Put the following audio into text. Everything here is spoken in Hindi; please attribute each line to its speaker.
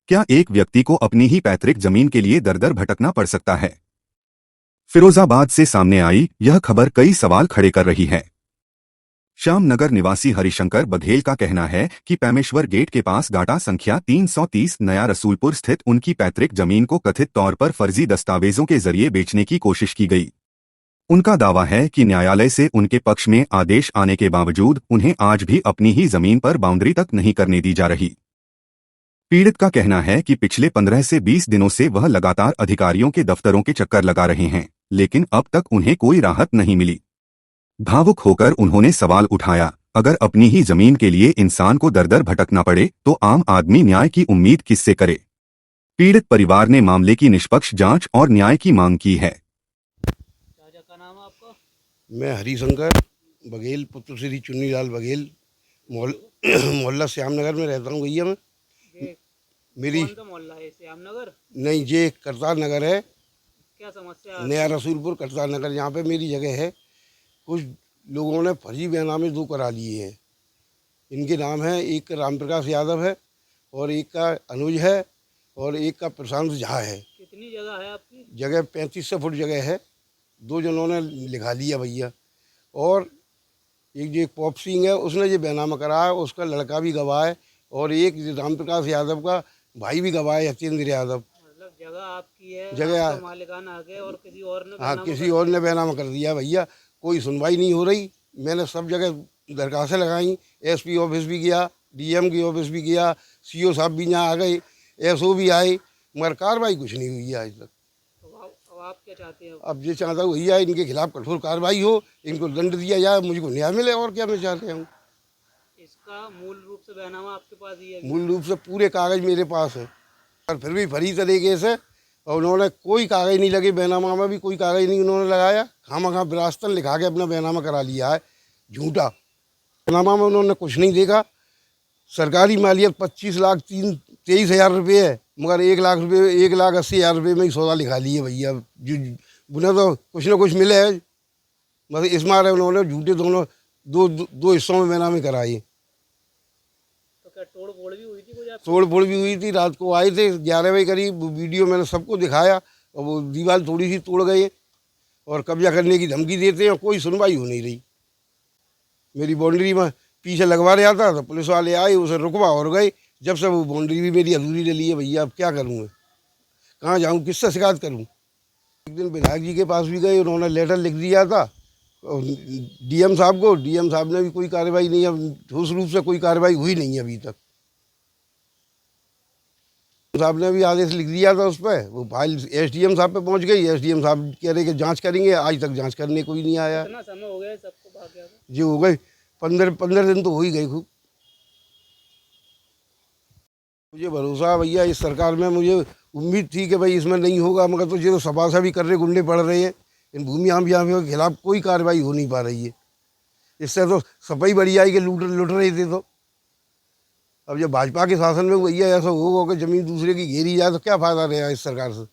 Speaker 1: क्या एक व्यक्ति को अपनी ही पैतृक जमीन के लिए दर दर भटकना पड़ सकता है? फिरोजाबाद से सामने आई यह खबर कई सवाल खड़े कर रही है। श्यामनगर निवासी हरिशंकर बघेल का कहना है कि पेमेश्वर गेट के पास गाटा संख्या 330 नया रसूलपुर स्थित उनकी पैतृक जमीन को कथित तौर पर फर्जी दस्तावेजों के जरिए बेचने की कोशिश की गई। उनका दावा है कि न्यायालय से उनके पक्ष में आदेश आने के बावजूद उन्हें आज भी अपनी ही जमीन पर बाउंड्री तक नहीं करने दी जा रही। पीड़ित का कहना है कि पिछले 15 से 20 दिनों से वह लगातार अधिकारियों के दफ्तरों के चक्कर लगा रहे हैं, लेकिन अब तक उन्हें कोई राहत नहीं मिली। भावुक होकर उन्होंने सवाल उठाया, अगर अपनी ही जमीन के लिए इंसान को दर दर भटकना पड़े तो आम आदमी न्याय की उम्मीद किससे करे? पीड़ित परिवार ने मामले की निष्पक्ष जांच और न्याय की मांग की है।
Speaker 2: का नाम है आपका?
Speaker 3: मैं हरिशंकर बघेल, पुत्र श्री चुन्नीलाल बघेल, मोहल्ला श्यामनगर में रहता हूँ। भैया मैं मेरी
Speaker 2: कौन सा मोहल्ला है? श्यामनगर?
Speaker 3: नहीं, ये करतार नगर है।
Speaker 2: क्या समस्या है?
Speaker 3: नया रसूलपुर करतार नगर, यहाँ पे मेरी जगह है। कुछ लोगों ने फर्जी बैनामे 2 करा लिए हैं। इनके नाम है, एक का राम प्रकाश यादव है और एक का अनुज है और एक का प्रशांत झा है।
Speaker 2: कितनी जगह है आपकी?
Speaker 3: जगह 3500 फुट जगह है। 2 जनों ने लिखा लिया भैया। और एक जो एक पॉप सिंह है उसने ये बैनामा कराया, उसका लड़का भी गवाह है और एक राम प्रकाश यादव का भाई भी गवाह है, यतीन्द्र यादव।
Speaker 2: मतलब जगह आपकी है,
Speaker 3: जगह
Speaker 2: आपका मालिकाना हक है और किसी और ने
Speaker 3: हाँ,
Speaker 2: बैनामा
Speaker 3: किसी और ने बैनामा कर दिया भैया। कोई सुनवाई नहीं हो रही। मैंने सब जगह दरखास्तें लगाई, एसपी ऑफिस भी गया, डीएम की ऑफिस भी गया, सीओ साहब भी यहाँ आ गए, एसओ भी आए, मगर कार्रवाई कुछ नहीं हुई है आज तक।
Speaker 2: अब आप क्या चाहते हैं?
Speaker 3: अब ये चाहता हूँ भैया, इनके खिलाफ कठोर कार्रवाई हो, इनको दंड दिया जाए, मुझको न्याय मिले, और क्या मैं चाहते हूँ।
Speaker 2: इसका मूल रूप से बैनामा आपके पास ही है?
Speaker 3: मूल रूप से पूरे कागज मेरे पास है, पर फिर भी फरी तरीके से, और उन्होंने कोई कागज नहीं लगे, बैनामा में भी कोई कागज नहीं उन्होंने लगाया। खामखा विरासतन लिखा के अपना बैनामा करा लिया है, झूठा। बैनामा में उन्होंने कुछ नहीं देखा। सरकारी मालियत 25,23,000 रुपये है, मगर 1 लाख रुपये, 1,80,000 रुपये में ही सौदा लिखा लिए भैया। जो उन्हें तो कुछ ना कुछ मिले है, बस इस मारे उन्होंने झूठे दोनों दो हिस्सों में बैनामे कराए।
Speaker 2: तो क्या तोड़ फोड़ भी हुई थी? कुछ
Speaker 3: तोड़ फोड़ भी हुई थी। रात को आए थे 11 बजे करीब, वीडियो मैंने सबको दिखाया, और वो दीवार थोड़ी सी तोड़ गए और कब्जा करने की धमकी देते हैं, और कोई सुनवाई हो नहीं रही। मेरी बाउंड्री में पीछे लगवा रहा था तो पुलिस वाले आए, उसे रुकवा और गए। जब से वो बाउंड्री भी मेरी अधूरी ले ली है भैया। अब क्या करूँ मैं, कहाँ जाऊँ, किससे शिकायत करूँ? एक दिन विधायक जी के पास भी गए, उन्होंने लेटर लिख दिया था डीएम साहब को। डीएम साहब ने भी कोई कार्रवाई नहीं, अब ठोस रूप से कोई कार्रवाई हुई नहीं है अभी तक। साहब ने भी आदेश लिख दिया था उस पर, वो फाइल एसडीएम साहब पे पहुंच गई। एसडीएम साहब कह रहे कि जांच करेंगे, आज तक जांच करने कोई नहीं आया।
Speaker 2: कितना समय हो गया सबको भाग गया?
Speaker 3: जी हो गए 15 दिन तो हो ही गए खूब। मुझे भरोसा भैया इस सरकार में, मुझे उम्मीद थी कि भाई इसमें नहीं होगा, मगर तो ये तो सफासा भी कर रहे, गुंडे पड़ रहे हैं। इन भूमि हामियों के खिलाफ कोई कार्रवाई हो नहीं पा रही है। इससे तो सफाई बढ़ी आई कि लूट रहे थे। तो अब जब भाजपा के शासन में भैया ऐसा होगा कि जमीन दूसरे की घेरी जाए तो क्या फायदा रहेगा इस सरकार से।